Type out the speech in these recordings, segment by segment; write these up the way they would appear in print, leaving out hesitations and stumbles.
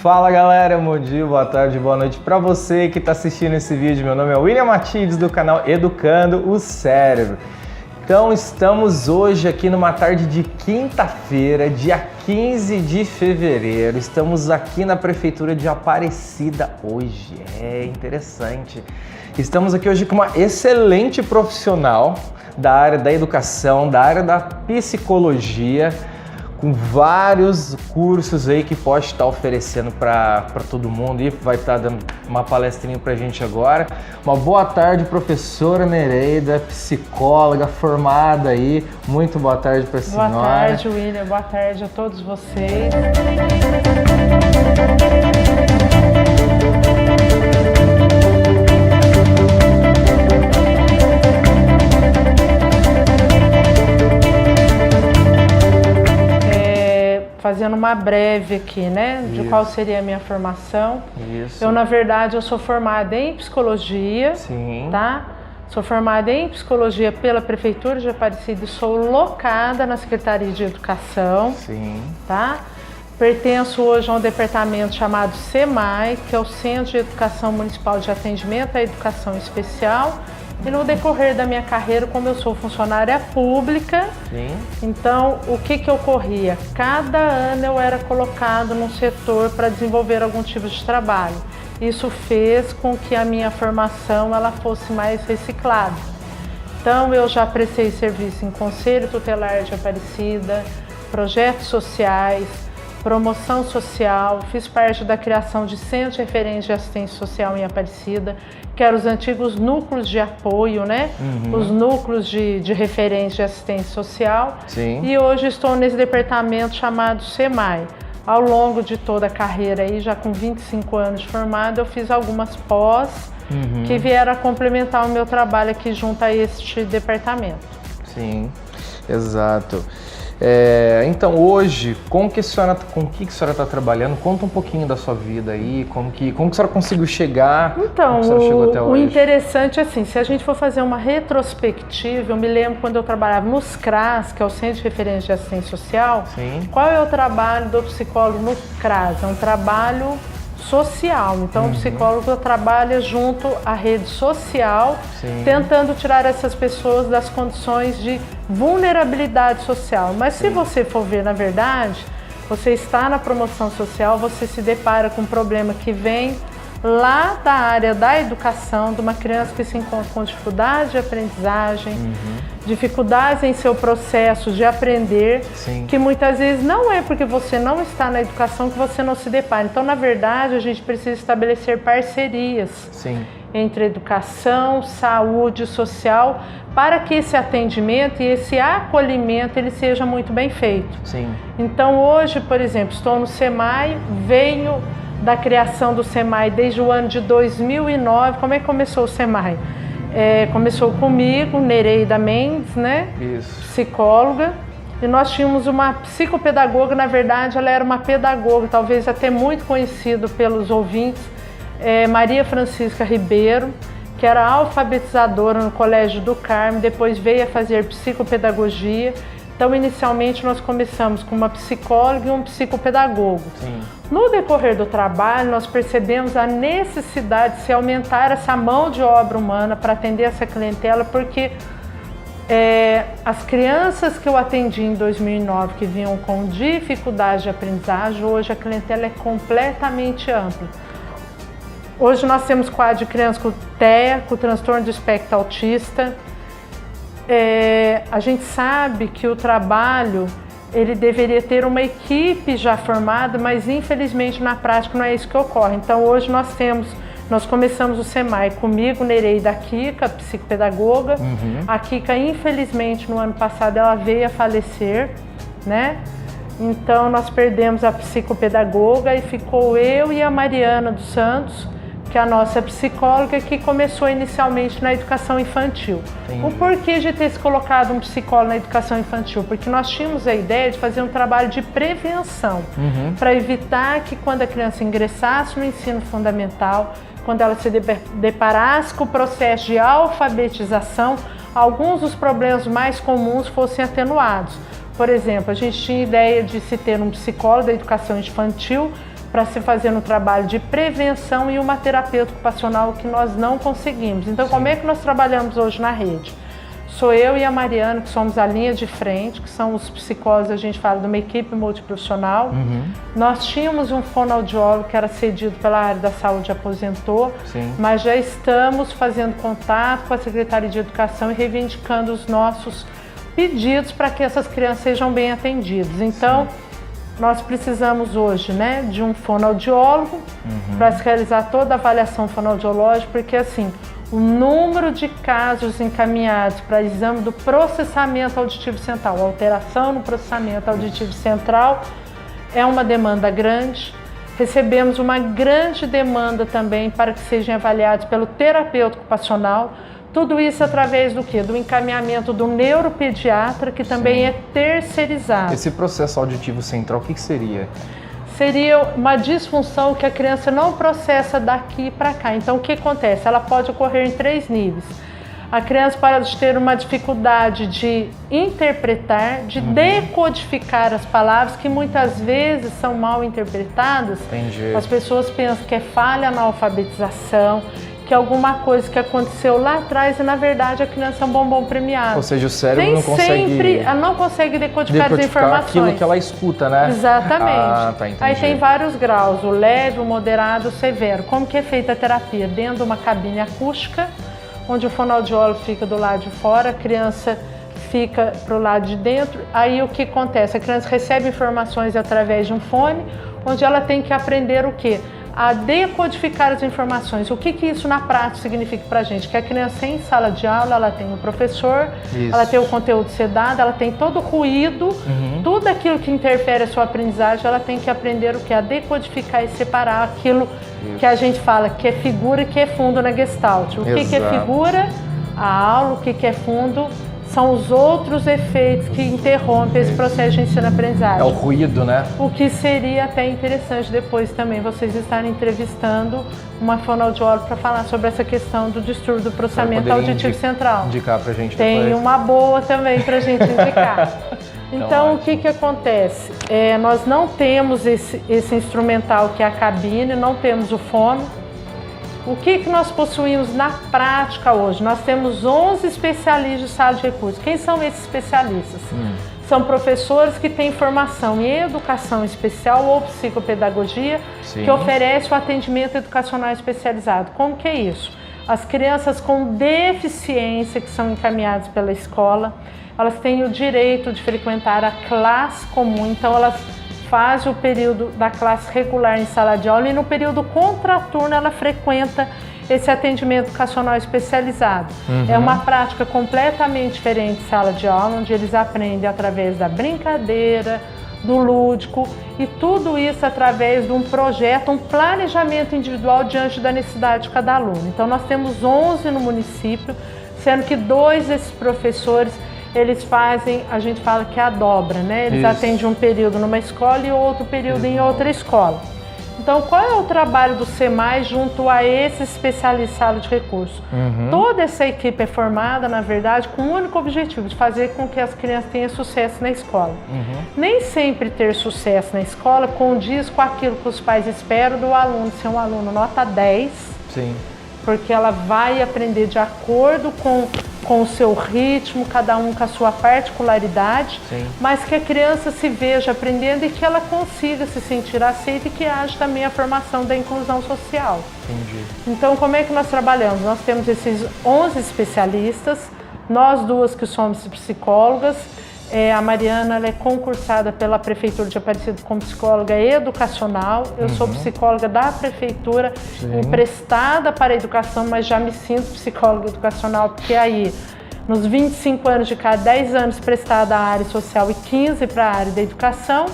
Fala galera, bom dia, boa tarde, boa noite para você que está assistindo esse vídeo. Meu nome é William Matides do canal Educando o Cérebro. Então estamos hoje aqui numa tarde de quinta-feira, dia 15 de fevereiro. Estamos aqui na Prefeitura de Aparecida hoje, é interessante. Estamos aqui hoje com uma excelente profissional da área da educação, da área da psicologia, com vários cursos aí que pode estar oferecendo para todo mundo e vai estar dando uma palestrinha para a gente agora. Uma boa tarde, professora Nereida, psicóloga formada aí. Muito boa tarde para a senhora. Boa tarde, William. Boa tarde a todos vocês. Fazendo uma breve aqui, né, de qual seria a minha formação. Isso. Eu, na verdade, eu sou formada em psicologia, Sim. tá? Sou formada em psicologia pela Prefeitura de Aparecida e sou locada na Secretaria de Educação, Sim. tá? Pertenço hoje a um departamento chamado SEMAI, que é o Centro de Educação Municipal de Atendimento à Educação Especial. E no decorrer da minha carreira, como eu sou funcionária pública, Sim. então o que ocorria? Cada ano eu era colocado num setor para desenvolver algum tipo de trabalho. Isso fez com que a minha formação ela fosse mais reciclada. Então eu já prestei serviço em Conselho Tutelar de Aparecida, projetos sociais, promoção social, fiz parte da criação de Centro de Referência de Assistência Social em Aparecida, que eram os antigos núcleos de apoio, né? Os núcleos de referência de assistência social. Sim. E hoje estou nesse departamento chamado SEMAI. Ao longo de toda a carreira aí, já com 25 anos de formada, eu fiz algumas pós que vieram a complementar o meu trabalho aqui junto a este departamento. Sim, exato. Então hoje, com que a senhora está trabalhando? Conta um pouquinho da sua vida aí, como que a senhora conseguiu chegar, então, como que a senhora chegou até o hoje? interessante é assim, se a gente for fazer uma retrospectiva, eu me lembro quando eu trabalhava nos CRAS, que é o Centro de Referência de Assistência Social. Sim. Qual é o trabalho do psicólogo no CRAS? É um trabalho social, então o psicólogo trabalha junto à rede social, Sim. tentando tirar essas pessoas das condições de vulnerabilidade social. Mas se você for ver, na verdade, você está na promoção social, você se depara com um problema que vem lá da área da educação, de uma criança que se encontra com dificuldade de aprendizagem, dificuldades em seu processo de aprender, Sim. que muitas vezes não é porque você não está na educação que você não se depara. Então, na verdade, a gente precisa estabelecer parcerias Sim. entre educação, saúde social, para que esse atendimento e esse acolhimento ele seja muito bem feito. Sim. Então, hoje, por exemplo, estou no SEMAI, venho da criação do SEMAI desde o ano de 2009. Como é que começou o SEMAI? Começou comigo, Nereida Mendes, né? Isso. Psicóloga, e nós tínhamos uma psicopedagoga, na verdade ela era uma pedagoga, talvez até muito conhecido pelos ouvintes, Maria Francisca Ribeiro, que era alfabetizadora no Colégio do Carmo, depois veio a fazer psicopedagogia. Então, inicialmente, nós começamos com uma psicóloga e um psicopedagogo. Sim. No decorrer do trabalho, nós percebemos a necessidade de se aumentar essa mão de obra humana para atender essa clientela, porque as crianças que eu atendi em 2009, que vinham com dificuldade de aprendizagem, hoje a clientela é completamente ampla. Hoje nós temos quadro de crianças com TEA, com transtorno do espectro autista. A gente sabe que o trabalho ele deveria ter uma equipe já formada, mas infelizmente na prática não é isso que ocorre. Então hoje nós começamos o SEMAI comigo, Nereida, a Kika, psicopedagoga. A Kika, infelizmente, no ano passado ela veio a falecer, né? Então nós perdemos a psicopedagoga e ficou eu e a Mariana dos Santos, que é a nossa psicóloga, que começou inicialmente na educação infantil. Entendi. O porquê de ter se colocado um psicólogo na educação infantil? Porque nós tínhamos a ideia de fazer um trabalho de prevenção, para evitar que quando a criança ingressasse no ensino fundamental, quando ela se deparasse com o processo de alfabetização, alguns dos problemas mais comuns fossem atenuados. por exemplo, a gente tinha ideia de se ter um psicólogo da educação infantil para se fazer um trabalho de prevenção e uma terapeuta ocupacional que nós não conseguimos. Então, como é que nós trabalhamos hoje na rede? Sou eu e a Mariana, que somos a linha de frente, que são os psicólogos, a gente fala de uma equipe multiprofissional. Nós tínhamos um fonoaudiólogo que era cedido pela área da saúde, aposentou, mas já estamos fazendo contato com a Secretaria de Educação e reivindicando os nossos pedidos para que essas crianças sejam bem atendidas. Então, nós precisamos hoje, né, de um fonoaudiólogo para se realizar toda a avaliação fonoaudiológica, porque assim, o número de casos encaminhados para exame do processamento auditivo central, alteração no processamento auditivo central, é uma demanda grande. Recebemos uma grande demanda também para que sejam avaliados pelo terapeuta ocupacional. Tudo isso através do quê? Do encaminhamento do neuropediatra, que também é terceirizado. Esse processo auditivo central, o que seria? Seria uma disfunção que a criança não processa daqui para cá. Então, o que acontece? Ela pode ocorrer em 3 níveis. A criança pode ter uma dificuldade de interpretar, de decodificar as palavras, que muitas vezes são mal interpretadas. Entendi. As pessoas pensam que é falha na alfabetização, que é alguma coisa que aconteceu lá atrás e, na verdade, a criança é um bombom premiado. Ou seja, o cérebro não consegue... ela não consegue decodificar as informações. Aquilo que ela escuta, né? Exatamente. Ah, tá, entendi. Aí tem vários graus, o leve, o moderado, o severo. Como que é feita a terapia? Dentro de uma cabine acústica, onde o fonoaudiólogo fica do lado de fora, a criança fica para o lado de dentro. Aí o que acontece? A criança recebe informações através de um fone, onde ela tem que aprender o quê? A decodificar as informações. O que isso na prática significa para a gente? Que a criança em sala de aula, ela tem o professor, ela tem o conteúdo sedado, ela tem todo o ruído, tudo aquilo que interfere a sua aprendizagem, ela tem que aprender o que? A decodificar e separar aquilo que a gente fala que é figura e que é fundo na Gestalt. O que é figura? A aula. O que é fundo? São os outros efeitos que interrompem esse processo de ensino-aprendizagem. É o ruído, né? O que seria até interessante depois também vocês estarem entrevistando uma fonoaudióloga para falar sobre essa questão do distúrbio do processamento auditivo central. Indicar pra gente Tem depois. uma boa também pra gente indicar. Então, o que acontece? Nós não temos esse instrumental que é a cabine, não temos o fono. O que nós possuímos na prática hoje? Nós temos 11 especialistas de sala de recursos. Quem são esses especialistas? São professores que têm formação em educação especial ou psicopedagogia, que oferecem o atendimento educacional especializado. Como que é isso? As crianças com deficiência que são encaminhadas pela escola, elas têm o direito de frequentar a classe comum, então elas faz o período da classe regular em sala de aula e no período contraturno ela frequenta esse atendimento educacional especializado. É uma prática completamente diferente de sala de aula, onde eles aprendem através da brincadeira, do lúdico e tudo isso através de um projeto, um planejamento individual diante da necessidade de cada aluno. Então nós temos 11 no município, sendo que 2 desses professores eles fazem, a gente fala que é a dobra, né? Eles atendem um período numa escola e outro período em outra escola. Então, qual é o trabalho do SEMAI junto a esse especialista em sala de recursos? Toda essa equipe é formada, na verdade, com o único objetivo de fazer com que as crianças tenham sucesso na escola. Nem sempre ter sucesso na escola condiz com aquilo que os pais esperam do aluno, ser um aluno nota 10, porque ela vai aprender de acordo com o seu ritmo, cada um com a sua particularidade, mas que a criança se veja aprendendo e que ela consiga se sentir aceita e que haja também a formação da inclusão social. Então, como é que nós trabalhamos? Nós temos esses 11 especialistas, nós 2 que somos psicólogas, a Mariana ela é concursada pela Prefeitura de Aparecida como psicóloga educacional. Eu sou psicóloga da Prefeitura, emprestada para a educação, mas já me sinto psicóloga educacional, porque aí, nos 25 anos de cá, 10 anos prestada à área social e 15 para a área da educação.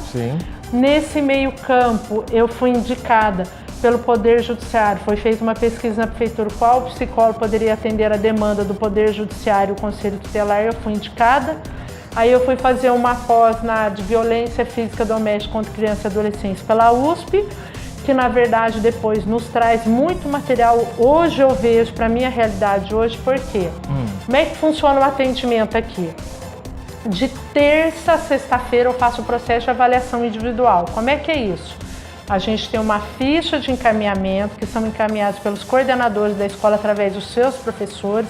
Nesse meio campo, eu fui indicada pelo Poder Judiciário. Foi feita uma pesquisa na Prefeitura qual psicólogo poderia atender a demanda do Poder Judiciário e o Conselho Tutelar. Eu fui indicada. Aí eu fui fazer uma pós na área de violência física doméstica contra criança e adolescente pela USP, que na verdade depois nos traz muito material. Hoje eu vejo, para a minha realidade hoje, por quê? Como é que funciona o atendimento aqui? De terça a sexta-feira eu faço o processo de avaliação individual. Como é que é isso? A gente tem uma ficha de encaminhamento que são encaminhados pelos coordenadores da escola através dos seus professores.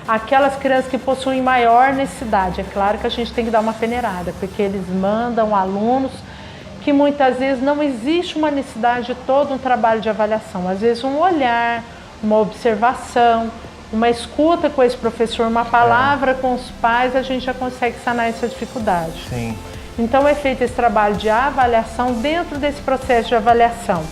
Aquelas crianças que possuem maior necessidade. É claro que a gente tem que dar uma peneirada, porque eles mandam alunos que muitas vezes não existe uma necessidade de todo um trabalho de avaliação. Às vezes um olhar, uma observação, uma escuta com esse professor, uma palavra com os pais, a gente já consegue sanar essa dificuldade. Sim. Então é feito esse trabalho de avaliação. Dentro desse processo de avaliação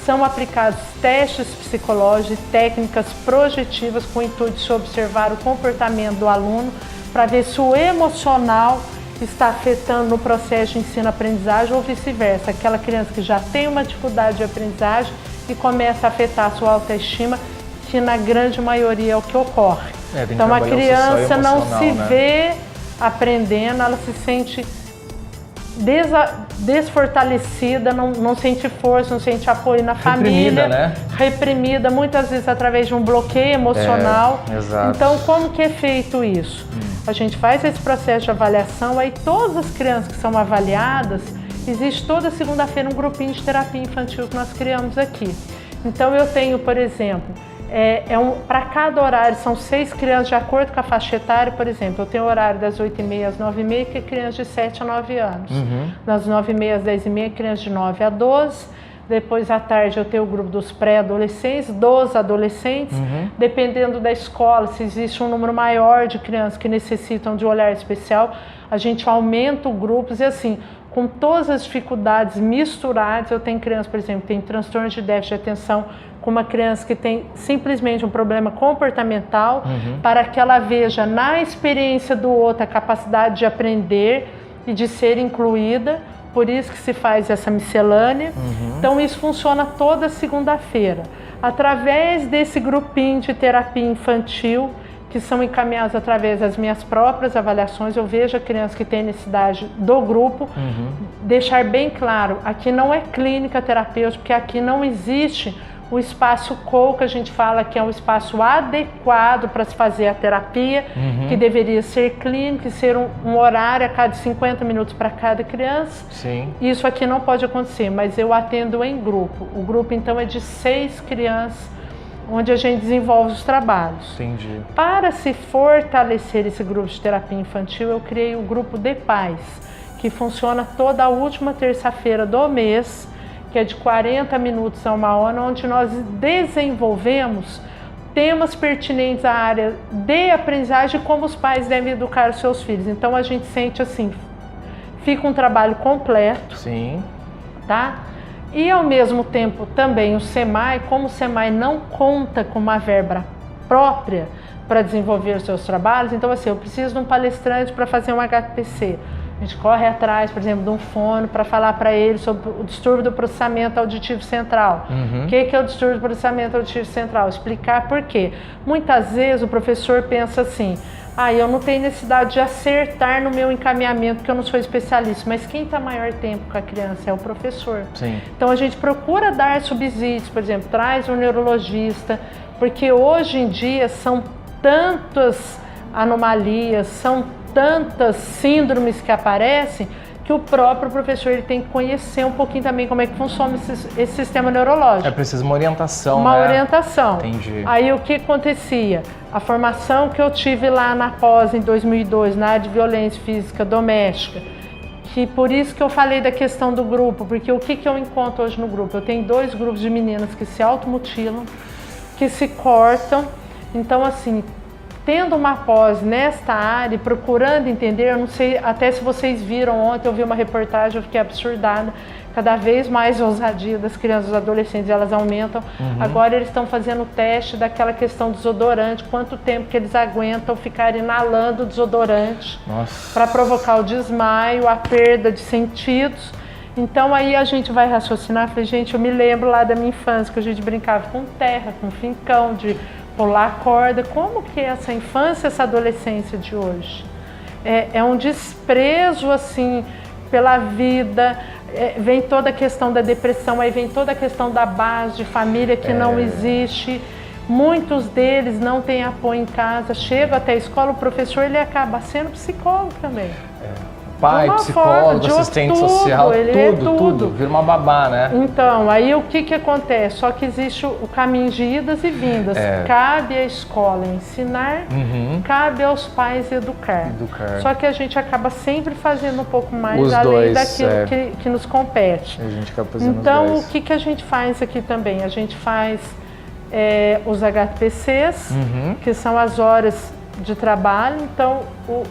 são aplicados testes psicológicos e técnicas projetivas com o intuito de se observar o comportamento do aluno para ver se o emocional está afetando no processo de ensino-aprendizagem ou vice-versa. Aquela criança que já tem uma dificuldade de aprendizagem e começa a afetar a sua autoestima, que na grande maioria é o que ocorre. Então a criança não se vê aprendendo, ela se sente desfortalecida, não sente força, não sente apoio na família, né? Reprimida, muitas vezes através de um bloqueio emocional. Exato. Então, como que é feito isso? A gente faz esse processo de avaliação, aí todas as crianças que são avaliadas, existe toda segunda-feira um grupinho de terapia infantil que nós criamos aqui. Então, eu tenho, por exemplo, para cada horário, são 6 crianças de acordo com a faixa etária. Por exemplo, eu tenho o horário das 8h30 às 9h30, que é criança de 7 a 9 anos. Das 9h30 às 10h30, criança de 9 a 12. Depois, à tarde, eu tenho o grupo dos pré-adolescentes, dos adolescentes. Dependendo da escola, se existe um número maior de crianças que necessitam de um olhar especial, a gente aumenta o grupo. E assim, com todas as dificuldades misturadas, eu tenho crianças, por exemplo, que tem transtorno de déficit de atenção, com uma criança que tem simplesmente um problema comportamental, para que ela veja na experiência do outro a capacidade de aprender e de ser incluída. Por isso que se faz essa miscelânea. Então isso funciona toda segunda-feira. Através desse grupinho de terapia infantil, que são encaminhados através das minhas próprias avaliações, eu vejo a criança que tem necessidade do grupo. Deixar bem claro, aqui não é clínica terapêutica, porque aqui não existe o espaço COU, que a gente fala que é um espaço adequado para se fazer a terapia, que deveria ser clínico e ser um horário a cada 50 minutos para cada criança. Sim. Isso aqui não pode acontecer, mas eu atendo em grupo. O grupo, então, é de 6 crianças, onde a gente desenvolve os trabalhos. Entendi. Para se fortalecer esse grupo de terapia infantil, eu criei o grupo de pais, que funciona toda a última terça-feira do mês, que é de 40 minutos a 1 hora, onde nós desenvolvemos temas pertinentes à área de aprendizagem e como os pais devem educar os seus filhos. Então a gente sente assim, fica um trabalho completo. Sim. Tá? E ao mesmo tempo também o SEMAI, como o SEMAI não conta com uma verba própria para desenvolver os seus trabalhos, então assim, eu preciso de um palestrante para fazer um HPC. A gente corre atrás, por exemplo, de um fono para falar para ele sobre o distúrbio do processamento auditivo central. O que é o distúrbio do processamento auditivo central? Explicar por quê. Muitas vezes o professor pensa assim, eu não tenho necessidade de acertar no meu encaminhamento, porque eu não sou especialista, mas quem está maior tempo com a criança é o professor. Sim. Então a gente procura dar subsídios, por exemplo, traz um neurologista, porque hoje em dia são tantas anomalias, são tantas síndromes que aparecem, que o próprio professor ele tem que conhecer um pouquinho também como é que funciona esse sistema neurológico. É preciso uma orientação, Uma orientação. Entendi. Aí o que acontecia? A formação que eu tive lá na pós em 2002, na área de violência física doméstica, que por isso que eu falei da questão do grupo, porque o que eu encontro hoje no grupo? Eu tenho 2 grupos de meninas que se automutilam, que se cortam. Então assim, tendo uma pós nesta área, procurando entender, eu não sei até se vocês viram ontem, eu vi uma reportagem, eu fiquei absurdada, cada vez mais a ousadia das crianças e dos adolescentes, elas aumentam. Agora eles estão fazendo o teste daquela questão do desodorante, quanto tempo que eles aguentam ficar inalando o desodorante para provocar o desmaio, a perda de sentidos. Então aí a gente vai raciocinar, falei, gente, eu me lembro lá da minha infância, que a gente brincava com terra, com fincão, de pular corda. Como que é essa infância, essa adolescência de hoje? É um desprezo, assim, pela vida, vem toda a questão da depressão, aí vem toda a questão da base de família que não existe. Muitos deles não têm apoio em casa, chegam até a escola, o professor ele acaba sendo psicólogo também. pai, psicólogo, assistente social, tudo. Vira uma babá, né? Então, aí o que acontece? Só que existe o caminho de idas e vindas. Cabe à escola ensinar, cabe aos pais educar. Só que a gente acaba sempre fazendo um pouco mais além daquilo que nos compete. A gente acaba fazendo então, o que a gente faz aqui também? A gente faz os HPCs, que são as horas de trabalho. Então,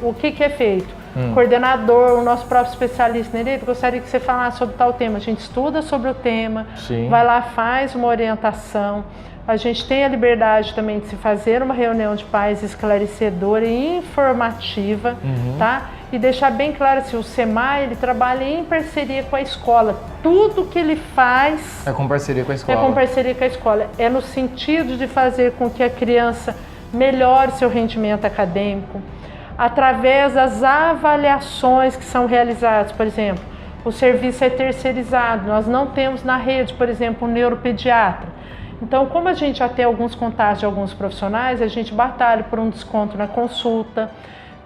o que é feito? Coordenador, o nosso próprio especialista, Nereida, gostaria que você falasse sobre tal tema. A gente estuda sobre o tema, vai lá, faz uma orientação. A gente tem a liberdade também de se fazer uma reunião de pais esclarecedora e informativa, tá? E deixar bem claro assim, o SEMAI, ele trabalha em parceria com a escola. Tudo que ele faz... É com parceria com a escola. É com parceria com a escola. É no sentido de fazer com que a criança melhore seu rendimento acadêmico, através das avaliações que são realizadas. Por exemplo, o serviço é terceirizado, nós não temos na rede, por exemplo, um neuropediatra. Então, como a gente já tem alguns contatos de alguns profissionais, a gente batalha por um desconto na consulta.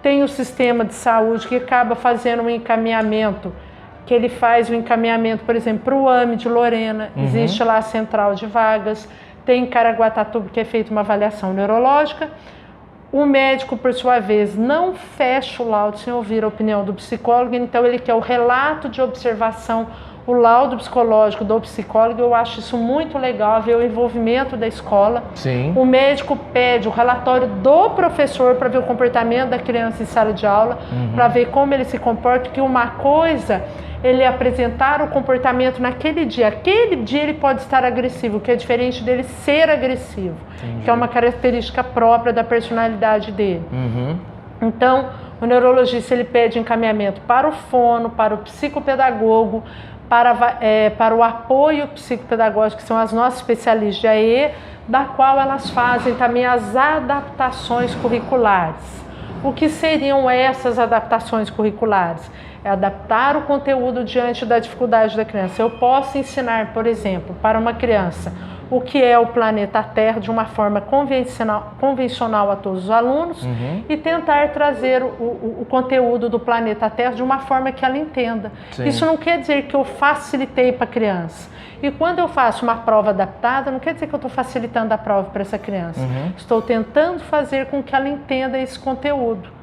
Tem o sistema de saúde que acaba fazendo um encaminhamento, que ele faz o encaminhamento, por exemplo, para o AME de Lorena, existe lá a central de vagas. Tem em Caraguatatuba que é feita uma avaliação neurológica. O médico, por sua vez, não fecha o laudo sem ouvir a opinião do psicólogo, então ele quer o relato de observação, o laudo psicológico do psicólogo. Eu acho isso muito legal, ver o envolvimento da escola. Sim. O médico pede o relatório do professor para ver o comportamento da criança em sala de aula, para ver como ele se comporta, que uma coisa... ele apresentar o comportamento naquele dia. Aquele dia ele pode estar agressivo, que é diferente dele ser agressivo, que é uma característica própria da personalidade dele. Então, o neurologista ele pede encaminhamento para o fono, para o psicopedagogo, para o apoio psicopedagógico, que são as nossas especialistas de AE, da qual elas fazem também as adaptações curriculares. O que seriam essas adaptações curriculares? É adaptar o conteúdo diante da dificuldade da criança. Eu posso ensinar, por exemplo, para uma criança o que é o planeta Terra de uma forma convencional a todos os alunos e tentar trazer o conteúdo do planeta Terra de uma forma que ela entenda. Isso não quer dizer que eu facilitei para a criança. E quando eu faço uma prova adaptada, não quer dizer que eu estou facilitando a prova para essa criança. Estou tentando fazer com que ela entenda esse conteúdo.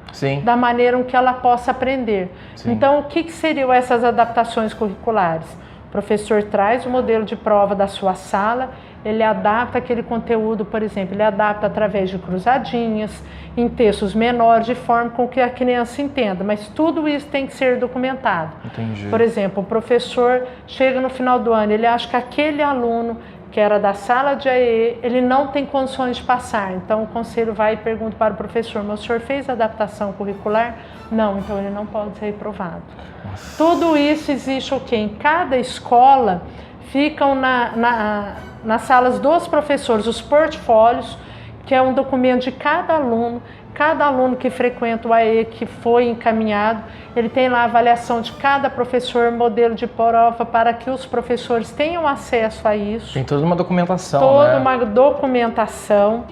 Da maneira que ela possa aprender. Então, o que seriam essas adaptações curriculares? O professor traz o modelo de prova da sua sala, ele adapta aquele conteúdo, por exemplo, ele adapta através de cruzadinhas, em textos menores, de forma com que a criança entenda, mas tudo isso tem que ser documentado. Por exemplo, o professor chega no final do ano, ele acha que aquele aluno que era da sala de AE, ele não tem condições de passar. Então, o conselho vai e pergunta para o professor, mas o senhor fez adaptação curricular? Não, então ele não pode ser reprovado. Tudo isso existe o quê? Em cada escola ficam nas salas dos professores os portfólios, que é um documento de cada aluno que frequenta o AE, que foi encaminhado, ele tem lá a avaliação de cada professor, modelo de prova, para que os professores tenham acesso a isso. Tem toda uma documentação, Toda uma documentação.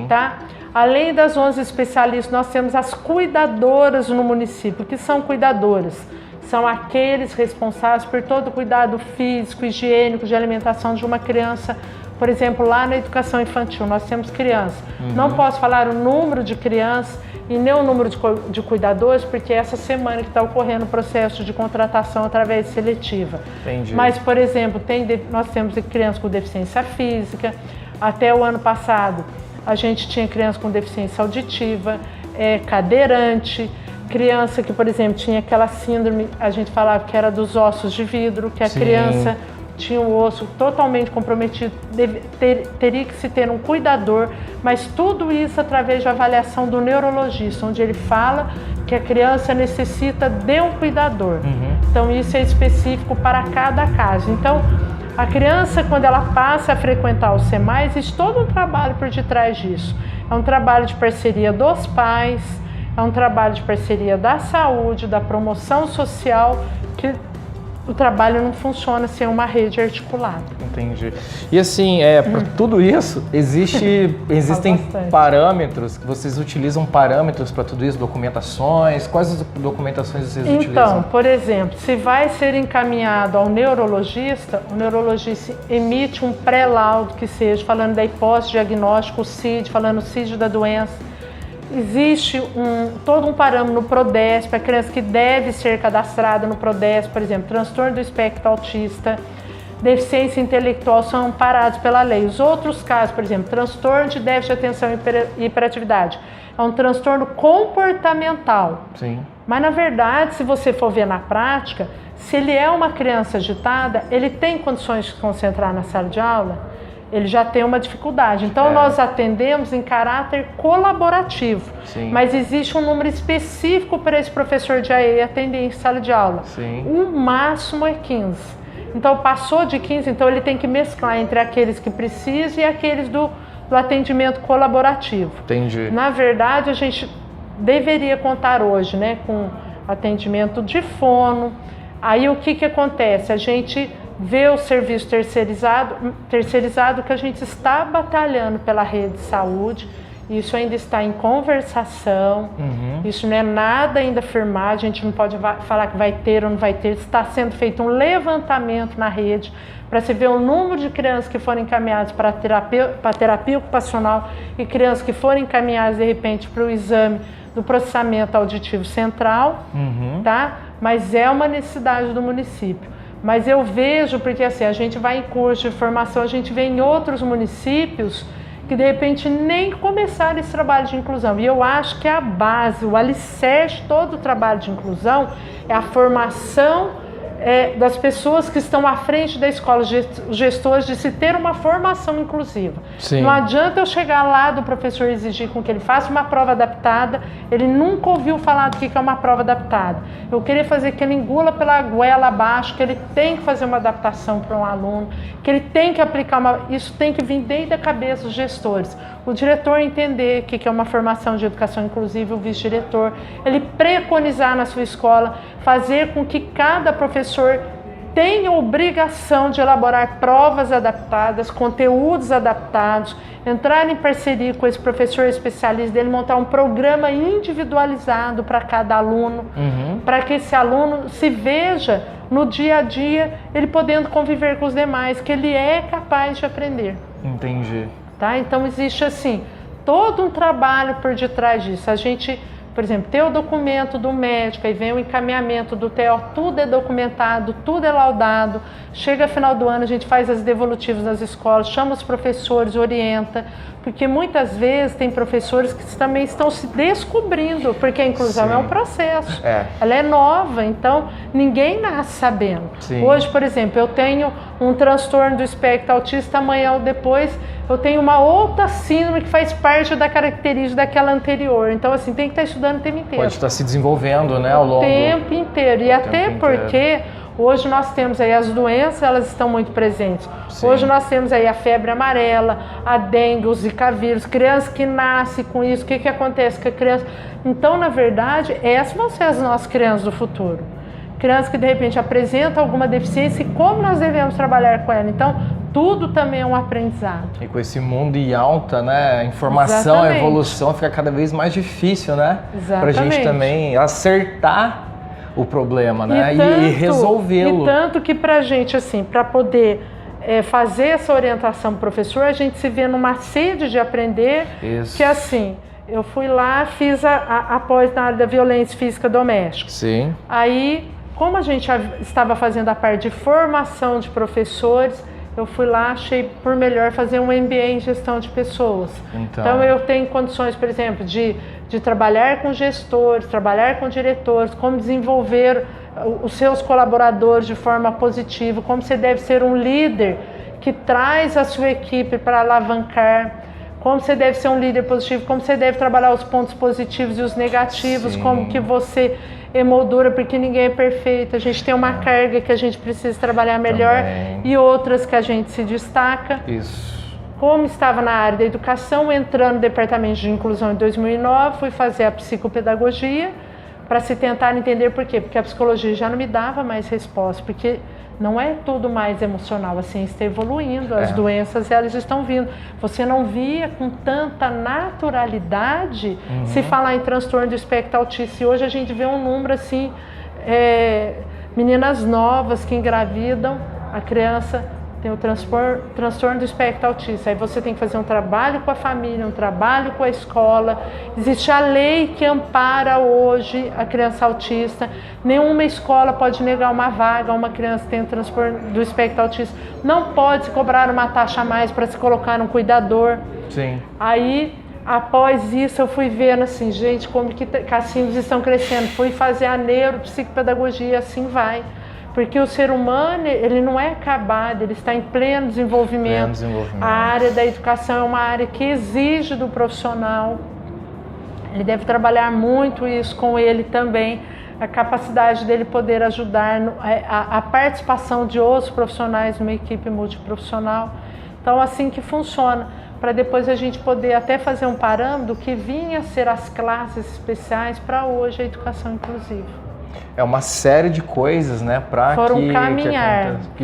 Tá? Além das 11 especialistas, nós temos as cuidadoras no município. O que são cuidadoras? São aqueles responsáveis por todo o cuidado físico, higiênico, de alimentação de uma criança. Por exemplo, lá na educação infantil, nós temos crianças. Não posso falar o número de crianças e nem o número de cuidadores, porque essa semana que está ocorrendo o processo de contratação através de seletiva. Mas, por exemplo, nós temos crianças com deficiência física. Até o ano passado, a gente tinha criança com deficiência auditiva, cadeirante, criança que, por exemplo, tinha aquela síndrome, a gente falava que era dos ossos de vidro, que a criança tinha o osso totalmente comprometido, teria que se ter um cuidador, mas tudo isso através de avaliação do neurologista, onde ele fala que a criança necessita de um cuidador. Então isso é específico para cada caso. Então a criança, quando ela passa a frequentar o SEMAI, existe todo um trabalho por detrás disso. É um trabalho de parceria dos pais, é um trabalho de parceria da saúde, da promoção social, que o trabalho não funciona sem uma rede articulada. Entendi. E assim, para tudo isso, existem parâmetros, que vocês utilizam parâmetros para tudo isso, documentações? Quais documentações vocês utilizam? Então, por exemplo, se vai ser encaminhado ao neurologista, o neurologista emite um pré-laudo que seja falando da hipótese diagnóstico, o CID, falando o CID da doença. Existe todo um parâmetro no Prodesp, a criança que deve ser cadastrada no Prodesp, por exemplo, transtorno do espectro autista, deficiência intelectual são amparados pela lei. Os outros casos, por exemplo, transtorno de déficit de atenção e hiperatividade, é um transtorno comportamental. Sim. Mas, na verdade, se você for ver na prática, se ele é uma criança agitada, ele tem condições de se concentrar na sala de aula? Ele já tem uma dificuldade. Então, nós atendemos em caráter colaborativo. Sim. Mas existe um número específico para esse professor de AE atender em sala de aula. Sim. O máximo é 15. Então, passou de 15, então ele tem que mesclar entre aqueles que precisam e aqueles do atendimento colaborativo. Entendi. Na verdade, a gente deveria contar hoje, né, com atendimento de fono. Aí, o que acontece? A gente vê o serviço terceirizado que a gente está batalhando pela rede de saúde, isso ainda está em conversação, isso não é nada ainda firmado, a gente não pode falar que vai ter ou não vai ter, está sendo feito um levantamento na rede para se ver o número de crianças que foram encaminhadas para terapia ocupacional e crianças que foram encaminhadas de repente para o exame do processamento auditivo central, tá? Mas é uma necessidade do município. Mas eu vejo, porque assim, a gente vai em curso de formação, a gente vê em outros municípios que de repente nem começaram esse trabalho de inclusão. E eu acho que a base, o alicerce de todo o trabalho de inclusão é a formação das pessoas que estão à frente da escola, os gestores, de se ter uma formação inclusiva. Sim. Não adianta eu chegar lá do professor e exigir com que ele faça uma prova adaptada, ele nunca ouviu falar do que é uma prova adaptada. Eu queria fazer que ele engula pela goela abaixo, que ele tem que fazer uma adaptação para um aluno, que ele tem que aplicar isso tem que vir desde a cabeça dos gestores. O diretor entender o que é uma formação de educação inclusiva, o vice-diretor, ele preconizar na sua escola, fazer com que cada professor tenha obrigação de elaborar provas adaptadas, conteúdos adaptados, entrar em parceria com esse professor especialista dele, montar um programa individualizado para cada aluno, para que esse aluno se veja no dia a dia, ele podendo conviver com os demais, que ele é capaz de aprender. Entendi. Tá? Então existe assim, todo um trabalho por detrás disso. A gente, por exemplo, tem o documento do médico, aí vem o encaminhamento do TO, tudo é documentado, tudo é laudado. Chega final do ano, a gente faz as devolutivas nas escolas, chama os professores, orienta, porque muitas vezes tem professores que também estão se descobrindo, porque a inclusão é um processo, ela é nova, então ninguém nasce sabendo. Sim. Hoje, por exemplo, eu tenho um transtorno do espectro autista, amanhã ou depois eu tenho uma outra síndrome que faz parte da característica daquela anterior. Então, assim, tem que estar estudando o tempo inteiro. Pode estar se desenvolvendo, né, ao longo... O tempo inteiro. E até porque hoje nós temos aí as doenças, elas estão muito presentes. Sim. Hoje nós temos aí a febre amarela, a dengue, o zika vírus, crianças que nascem com isso, o que acontece com a criança? Então, na verdade, essas vão ser as nossas crianças do futuro. Crianças que, de repente, apresentam alguma deficiência e como nós devemos trabalhar com ela. Então, tudo também é um aprendizado. E com esse mundo em alta, né, a informação, a evolução fica cada vez mais difícil, né? Pra gente também acertar o problema, né, e resolvê-lo. E tanto que pra gente, assim, para poder fazer essa orientação pro professor, a gente se vê numa sede de aprender, que assim, eu fui lá, fiz a pós na área da violência física doméstica. Sim. Aí, como a gente estava fazendo a parte de formação de professores, eu fui lá, achei por melhor fazer um MBA em gestão de pessoas. Então eu tenho condições, por exemplo, de trabalhar com gestores, trabalhar com diretores, como desenvolver os seus colaboradores de forma positiva, como você deve ser um líder que traz a sua equipe para alavancar, como você deve ser um líder positivo, como você deve trabalhar os pontos positivos e os negativos, Sim. como que você emoldura, porque ninguém é perfeito, a gente tem uma carga que a gente precisa trabalhar melhor e outras que a gente se destaca. Isso. Como estava na área da educação, entrando no departamento de inclusão em 2009, fui fazer a psicopedagogia, para se tentar entender por quê, porque a psicologia já não me dava mais resposta, porque não é tudo mais emocional, a ciência está evoluindo, as doenças elas estão vindo. Você não via com tanta naturalidade se falar em transtorno do espectro autista, e hoje a gente vê um número assim, meninas novas que engravidam, a criança tem o transtorno do espectro autista. Aí você tem que fazer um trabalho com a família, um trabalho com a escola. Existe a lei que ampara hoje a criança autista. Nenhuma escola pode negar uma vaga a uma criança que tem o transtorno do espectro autista. Não pode se cobrar uma taxa a mais para se colocar um cuidador. Sim. Aí, após isso, eu fui vendo assim, gente, como que cacinhos estão crescendo. Fui fazer a neuropsicopedagogia, assim vai. Porque o ser humano, ele não é acabado, ele está em pleno desenvolvimento. A área da educação é uma área que exige do profissional. Ele deve trabalhar muito isso com ele também, a capacidade dele poder ajudar, a participação de outros profissionais numa equipe multiprofissional. Então, assim que funciona, para depois a gente poder até fazer um parâmetro do que vinha a ser as classes especiais para hoje a educação inclusiva. É uma série de coisas, né, para que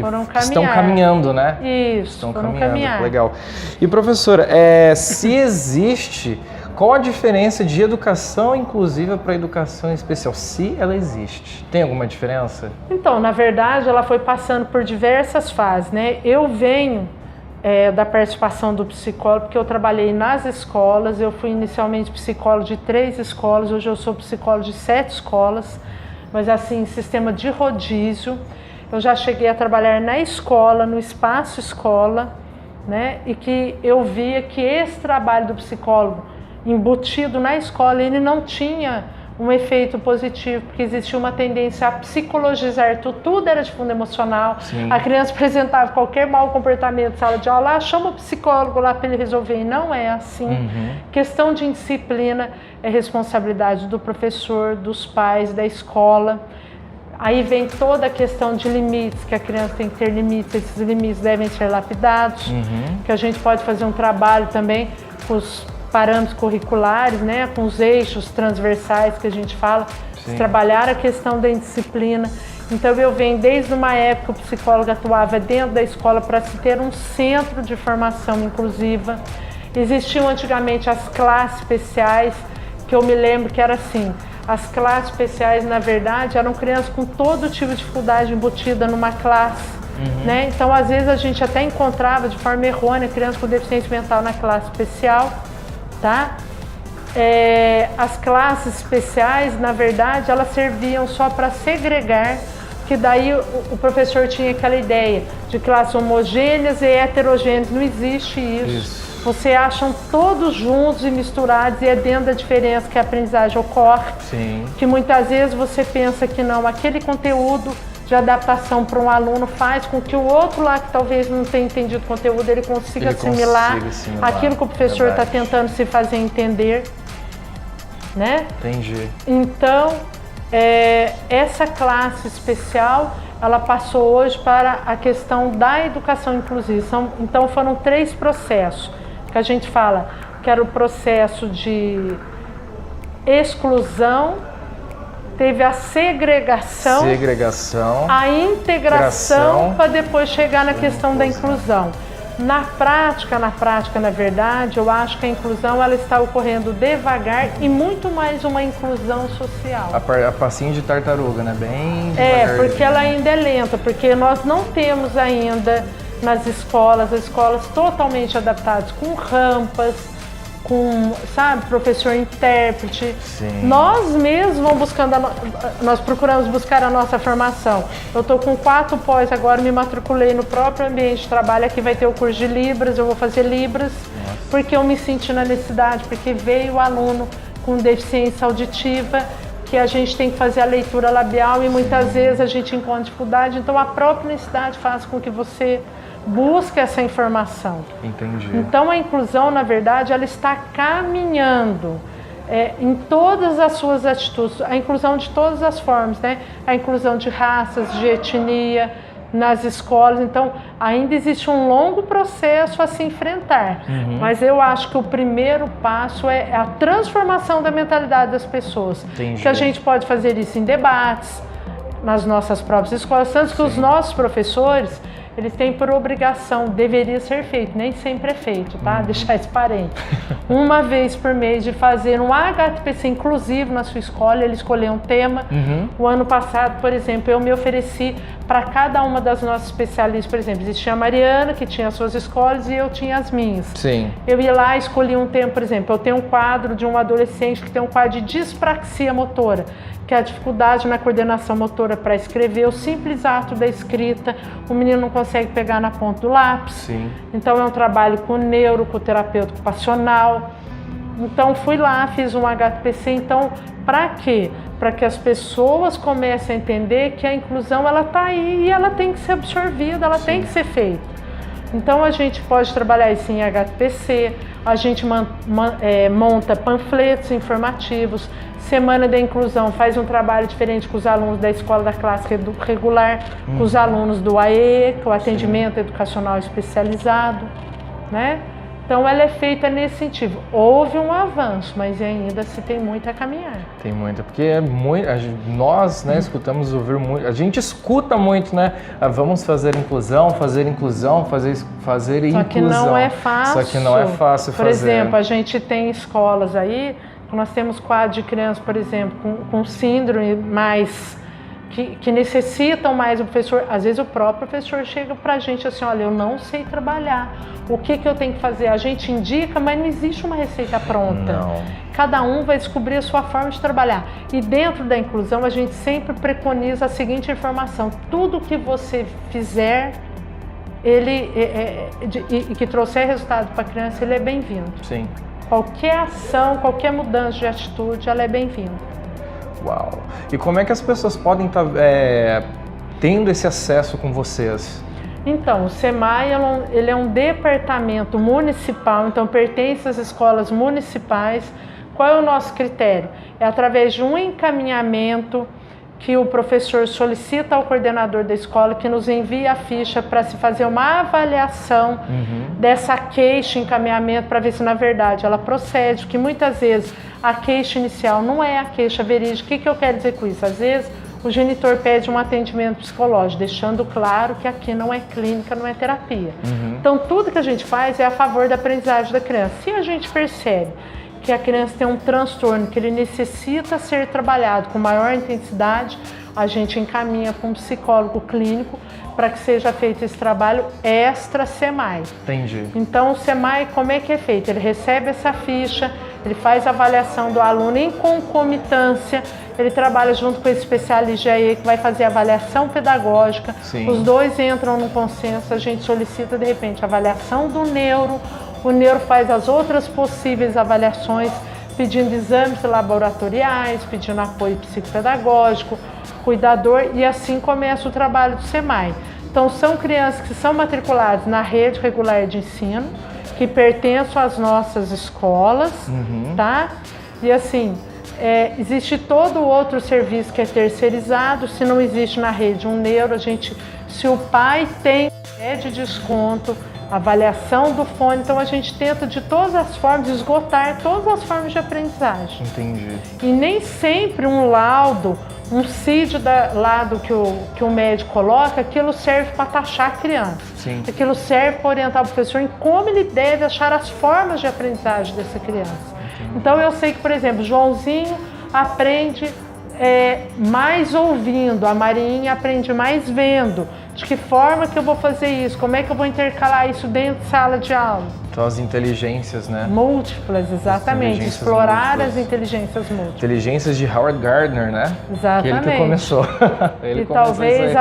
foram estão caminhando, né? Isso, estão foram caminhando. caminhar. Legal. E professora, se existe, qual a diferença de educação inclusiva para educação especial? Se ela existe, tem alguma diferença? Então, na verdade, ela foi passando por diversas fases, né? Eu venho da participação do psicólogo, porque eu trabalhei nas escolas. Eu fui inicialmente psicólogo de 3 escolas, hoje eu sou psicólogo de 7 escolas. Mas assim, sistema de rodízio. Eu já cheguei a trabalhar na escola, no espaço escola, né? E que eu via que esse trabalho do psicólogo embutido na escola, ele não tinha um efeito positivo, porque existia uma tendência a psicologizar tudo era de fundo emocional. Sim. A criança apresentava qualquer mau comportamento na sala de aula, chama o psicólogo lá para ele resolver, e não é assim. Questão de indisciplina é responsabilidade do professor, dos pais, da escola. Aí vem toda a questão de limites, que a criança tem que ter limites, esses limites devem ser lapidados, que a gente pode fazer um trabalho também com os parâmetros curriculares, né, com os eixos transversais que a gente fala, trabalhar a questão da indisciplina. Então eu venho desde uma época o psicólogo atuava dentro da escola para se ter um centro de formação inclusiva. Existiam antigamente as classes especiais, que eu me lembro que era assim, as classes especiais na verdade eram crianças com todo tipo de dificuldade embutida numa classe. Né? Então às vezes a gente até encontrava de forma errônea crianças com deficiência mental na classe especial. Tá? As classes especiais, na verdade, elas serviam só para segregar, que daí o professor tinha aquela ideia de classes homogêneas e heterogêneas. Não existe isso. Você acham todos juntos e misturados, e é dentro da diferença que a aprendizagem ocorre. Sim. Que muitas vezes você pensa que não, aquele conteúdo de adaptação para um aluno faz com que o outro lá que talvez não tenha entendido o conteúdo, ele consiga assimilar aquilo que o professor está tentando se fazer entender, né? Entendi. Então, essa classe especial, ela passou hoje para a questão da educação inclusiva. Então foram 3 processos que a gente fala, que era o processo de exclusão, teve a segregação, a integração, para depois chegar na questão da inclusão. Na prática, na verdade, eu acho que a inclusão ela está ocorrendo devagar e muito mais uma inclusão social. A passinho de tartaruga, né? Bem devagarzinho. Porque ela ainda é lenta, porque nós não temos ainda nas escolas, as escolas totalmente adaptadas, com rampas, com, sabe, professor intérprete. Sim. Nós mesmos vamos buscando, nós procuramos buscar a nossa formação. Eu estou com 4 pós agora, me matriculei no próprio ambiente de trabalho, aqui vai ter o curso de Libras, eu vou fazer Libras, porque eu me senti na necessidade, porque veio o aluno com deficiência auditiva, que a gente tem que fazer a leitura labial e muitas vezes a gente encontra dificuldade, então a própria necessidade faz com que você busque essa informação. Entendi. Então a inclusão, na verdade, ela está caminhando em todas as suas atitudes, a inclusão de todas as formas, né? A inclusão de raças, de etnia, nas escolas. Então, ainda existe um longo processo a se enfrentar. Mas eu acho que o primeiro passo é a transformação da mentalidade das pessoas. Entendi. Que a gente pode fazer isso em debates, nas nossas próprias escolas, tanto que os nossos professores, eles têm por obrigação, deveria ser feito, nem sempre é feito, tá? Deixar isso parente. Uma vez por mês de fazer um HTPC inclusivo na sua escola, ele escolher um tema. O ano passado, por exemplo, eu me ofereci para cada uma das nossas especialistas, por exemplo, existia a Mariana, que tinha as suas escolas, e eu tinha as minhas. Sim. Eu ia lá e escolhi um tema, por exemplo, eu tenho um quadro de um adolescente que tem um quadro de dispraxia motora, que é a dificuldade na coordenação motora para escrever, o simples ato da escrita, o menino não consegue pegar na ponta do lápis. Sim. Então é um trabalho com o neuro, com o terapeuta ocupacional. Então fui lá, fiz um HTPC. Então, para quê? Para que as pessoas comecem a entender que a inclusão ela está aí e ela tem que ser absorvida, ela tem que ser feita. Então a gente pode trabalhar isso em HTPC, a gente monta panfletos informativos, Semana da Inclusão faz um trabalho diferente com os alunos da Escola da Classe Regular, com os alunos do AE, que é o Atendimento Educacional Especializado, né? Então ela é feita nesse sentido. Houve um avanço, mas ainda se tem muito a caminhar. Tem muito, porque é muito, nós, né, escutamos ouvir muito, a gente escuta muito, né? Vamos fazer inclusão, fazer inclusão. Só que não é fácil. Só que não é fácil fazer. Por exemplo, a gente tem escolas aí, nós temos quadros de crianças, por exemplo, com síndrome mais que necessitam mais o professor. Às vezes o próprio professor chega pra gente assim, olha, eu não sei trabalhar, o que eu tenho que fazer? A gente indica, mas não existe uma receita pronta. Não. Cada um vai descobrir a sua forma de trabalhar. E dentro da inclusão a gente sempre preconiza a seguinte informação: tudo que você fizer, e que trouxer resultado para a criança, ele é bem-vindo. Sim. Qualquer ação, qualquer mudança de atitude, ela é bem-vinda. Uau! E como é que as pessoas podem estar tendo esse acesso com vocês? Então, o SEMAI ele é um departamento municipal, então pertence às escolas municipais. Qual é o nosso critério? É através de um encaminhamento que o professor solicita ao coordenador da escola, que nos envia a ficha para se fazer uma avaliação dessa queixa, encaminhamento, para ver se na verdade ela procede, porque muitas vezes a queixa inicial não é a queixa verídica. O que eu quero dizer com isso? Às vezes o genitor pede um atendimento psicológico, deixando claro que aqui não é clínica, não é terapia. Então tudo que a gente faz é a favor da aprendizagem da criança. Se a gente percebe que a criança tem um transtorno, que ele necessita ser trabalhado com maior intensidade, a gente encaminha com um psicólogo clínico para que seja feito esse trabalho extra SEMAI. Entendi. Então o SEMAI, como é que é feito? Ele recebe essa ficha, ele faz a avaliação do aluno em concomitância, ele trabalha junto com esse especialista de AE que vai fazer a avaliação pedagógica. Sim. Os dois entram no consenso, a gente solicita de repente a avaliação do neuro, o neuro faz as outras possíveis avaliações, pedindo exames laboratoriais, pedindo apoio psicopedagógico, cuidador, e assim começa o trabalho do SEMAI. Então são crianças que são matriculadas na rede regular de ensino, que pertencem às nossas escolas, tá? E assim, existe todo o outro serviço que é terceirizado. Se não existe na rede um neuro, se o pai tem de desconto, avaliação do fone, então a gente tenta de todas as formas esgotar todas as formas de aprendizagem. Entendi. E nem sempre um laudo, um CID laudo que o médico coloca, aquilo serve para taxar a criança. Sim. Aquilo serve para orientar o professor em como ele deve achar as formas de aprendizagem dessa criança. Entendi. Então eu sei que, por exemplo, Joãozinho aprende mais ouvindo, a Marinha aprende mais vendo. De que forma que eu vou fazer isso? Como é que eu vou intercalar isso dentro de sala de aula? Então as inteligências, né? Múltiplas, exatamente. Explorar as inteligências múltiplas. Inteligências de Howard Gardner, né? Exatamente. Que ele que começou. E talvez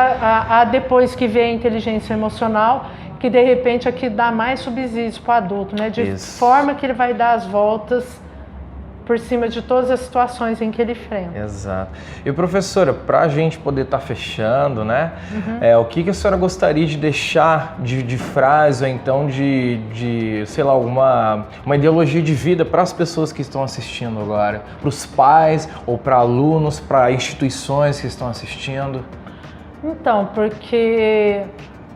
depois que vê a inteligência emocional, que de repente aqui dá mais subsídios para o adulto, né? De forma que ele vai dar as voltas por cima de todas as situações em que ele enfrenta. Exato. E professora, para a gente poder estar fechando, né? O que a senhora gostaria de deixar de frase, ou então de sei lá, uma ideologia de vida para as pessoas que estão assistindo agora? Para os pais, ou para alunos, para instituições que estão assistindo? Então, porque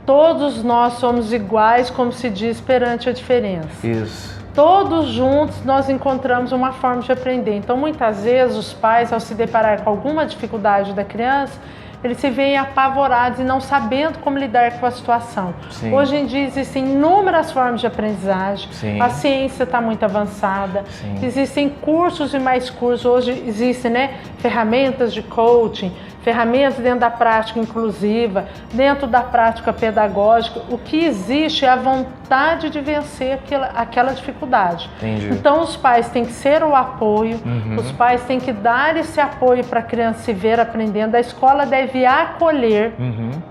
todos nós somos iguais, como se diz, perante a diferença. Isso. Todos juntos nós encontramos uma forma de aprender. Então, muitas vezes, os pais, ao se deparar com alguma dificuldade da criança, eles se veem apavorados e não sabendo como lidar com a situação. Sim. Hoje em dia existem inúmeras formas de aprendizagem. Sim. A ciência está muito avançada. Sim. Existem cursos e mais cursos. Hoje existem, né, ferramentas de coaching, ferramentas dentro da prática inclusiva, dentro da prática pedagógica. O que existe é a vontade de vencer aquela dificuldade. Entendi. Então, os pais têm que ser o apoio, os pais têm que dar esse apoio para a criança se ver aprendendo. A escola deve acolher,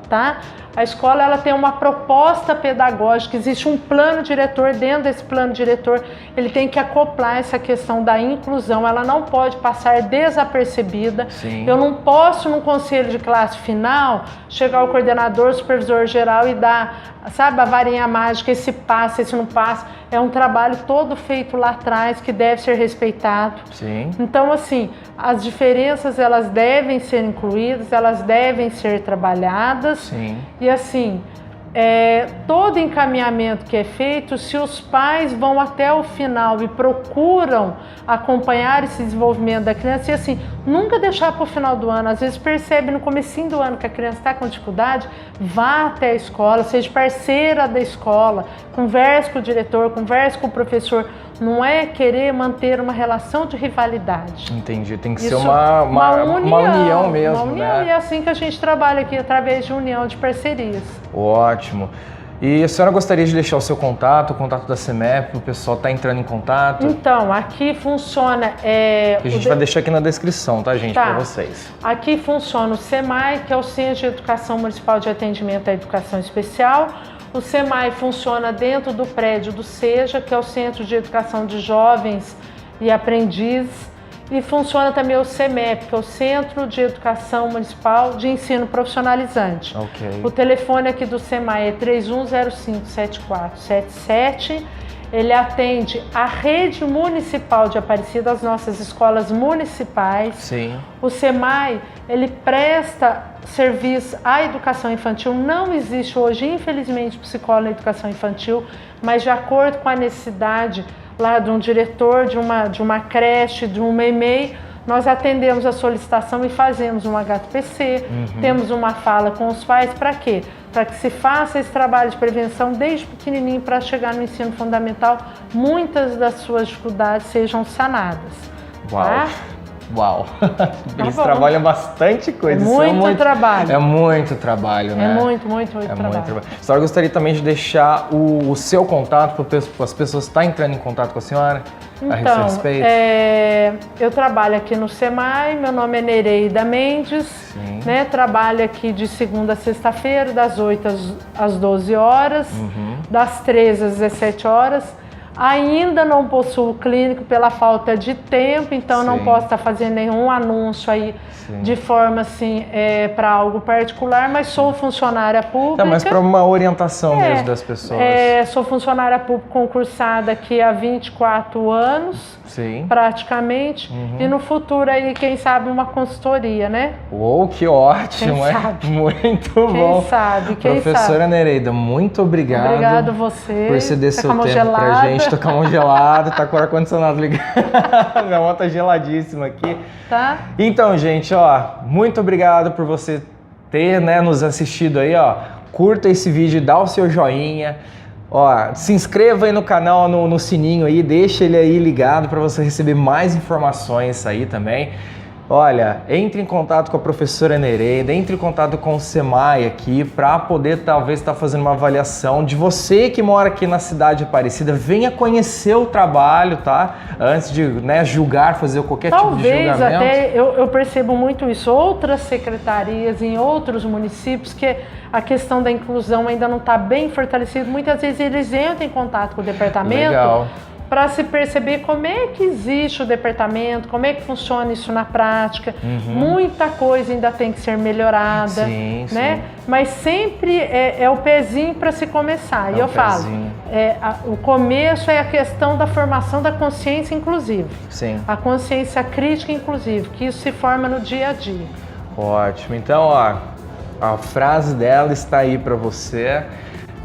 tá? A escola, ela tem uma proposta pedagógica, existe um plano diretor. Dentro desse plano diretor, ele tem que acoplar essa questão da inclusão, ela não pode passar desapercebida. Sim. Eu não posso, num conselho de classe final, chegar o coordenador, o supervisor geral e dar, sabe, a varinha mágica, esse passa, esse não passa. É um trabalho todo feito lá atrás que deve ser respeitado. Sim. Então, assim, as diferenças, elas devem ser incluídas, elas devem ser trabalhadas. Sim. E assim, todo encaminhamento que é feito, se os pais vão até o final e procuram acompanhar esse desenvolvimento da criança, e assim, nunca deixar para o final do ano. Às vezes percebe no comecinho do ano que a criança está com dificuldade, vá até a escola, seja parceira da escola, converse com o diretor, converse com o professor. Não é querer manter uma relação de rivalidade. Entendi, tem que ser uma união mesmo, uma união, né? E é assim que a gente trabalha aqui, através de união, de parcerias. Ótimo. E a senhora gostaria de deixar o seu contato, o contato da CEMEP, o pessoal está entrando em contato? Então, aqui funciona... a gente vai deixar aqui na descrição, tá, gente, para vocês. Aqui funciona o SEMAI, que é o Centro de Educação Municipal de Atendimento à Educação Especial. O SEMAI funciona dentro do prédio do SEJA, que é o Centro de Educação de Jovens e Aprendizes. E funciona também o CEMEP, que é o Centro de Educação Municipal de Ensino Profissionalizante. Ok. O telefone aqui do SEMAI é 3105-7477. Ele atende a rede municipal de Aparecida, as nossas escolas municipais. Sim. O SEMAI, ele presta serviço à educação infantil. Não existe hoje, infelizmente, psicólogo na educação infantil, mas de acordo com a necessidade lá de um diretor, de uma creche, de uma EMEI, nós atendemos a solicitação e fazemos um HPC, temos uma fala com os pais. Para quê? Para que se faça esse trabalho de prevenção desde pequenininho, para chegar no ensino fundamental, muitas das suas dificuldades sejam sanadas. Uau! Tá? Uau! Eles trabalham bastante coisa. Muito trabalho. É muito trabalho, né? É muito trabalho. A senhora gostaria também de deixar o seu contato para as pessoas que estão entrando em contato com a senhora a esse respeito? Eu trabalho aqui no SEMAI, meu nome é Nereida Mendes, né? Trabalho aqui de segunda a sexta-feira, das 8 às 12 horas, das 13 às 17 horas. Ainda não possuo clínico pela falta de tempo, então não posso estar fazendo nenhum anúncio aí de forma assim para algo particular, mas sou funcionária pública. Tá, mas para uma orientação mesmo das pessoas. Sou funcionária pública concursada aqui há 24 anos, praticamente, e no futuro aí, quem sabe, uma consultoria, né? Uou, que ótimo, quem sabe? Muito bom. Quem sabe? Professora Nereida, muito obrigado. Obrigado a você. Por ceder seu tempo pra gente. Tô com a mão gelada, tá com o ar-condicionado ligado. Minha mão tá geladíssima aqui. Tá. Então, gente, ó, muito obrigado por você ter, né, nos assistido aí, ó. Curta esse vídeo, dá o seu joinha. Ó, se inscreva aí no canal, no sininho aí, deixa ele aí ligado para você receber mais informações aí também. Olha, entre em contato com a professora Nereida, entre em contato com o SEMAI aqui para poder talvez estar fazendo uma avaliação de você que mora aqui na cidade de Aparecida. Venha conhecer o trabalho, tá? Antes de, né, julgar, fazer qualquer tipo de julgamento. Talvez até eu percebo muito isso. Outras secretarias em outros municípios que a questão da inclusão ainda não está bem fortalecida. Muitas vezes eles entram em contato com o departamento para se perceber como é que existe o departamento, como é que funciona isso na prática. Muita coisa ainda tem que ser melhorada, né? Mas sempre é o pezinho para se começar. E eu falo, o começo é a questão da formação da consciência inclusiva. A consciência crítica inclusiva, que isso se forma no dia a dia. Ótimo. Então, ó, A frase dela está aí para você.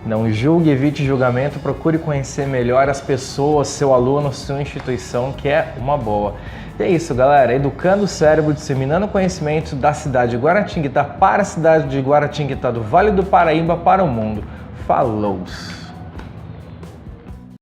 Não julgue, evite julgamento, procure conhecer melhor as pessoas, seu aluno, sua instituição, que é uma boa. E é isso, galera. Educando o cérebro, disseminando conhecimento da cidade de Guaratinguetá para a cidade de Guaratinguetá, do Vale do Paraíba para o mundo. Falou!